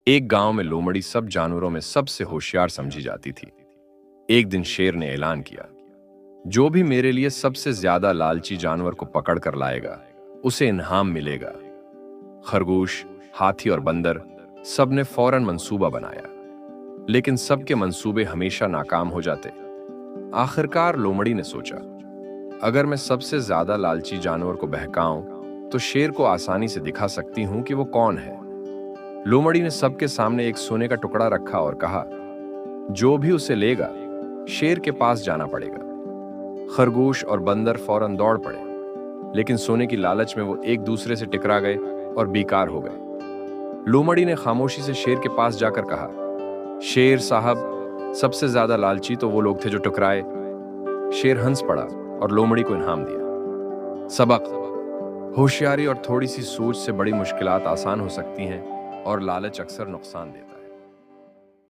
एक गांव में लोमड़ी सब जानवरों में सबसे होशियार समझी जाती थी। एक दिन शेर ने ऐलान किया, जो भी मेरे लिए सबसे ज्यादा लालची जानवर को पकड़ कर लाएगा उसे इनाम मिलेगा। खरगोश, हाथी और बंदर सबने फौरन मंसूबा बनाया, लेकिन सबके मंसूबे हमेशा नाकाम हो जाते। आखिरकार लोमड़ी ने सोचा, अगर मैं सबसे ज्यादा लालची जानवर को बहकाऊं तो शेर को आसानी से दिखा सकती हूं कि वो कौन है। लोमड़ी ने सबके सामने एक सोने का टुकड़ा रखा और कहा, जो भी उसे लेगा शेर के पास जाना पड़ेगा। खरगोश और बंदर फौरन दौड़ पड़े, लेकिन सोने की लालच में वो एक दूसरे से टकरा गए और बेकार हो गए। लोमड़ी ने खामोशी से शेर के पास जाकर कहा, शेर साहब, सबसे ज्यादा लालची तो वो लोग थे जो टकराए। शेर हंस पड़ा और लोमड़ी को इनाम दिया। सबक: होशियारी और थोड़ी सी सोच से बड़ी मुश्किलात आसान हो सकती हैं और लालच अक्सर नुकसान देता है।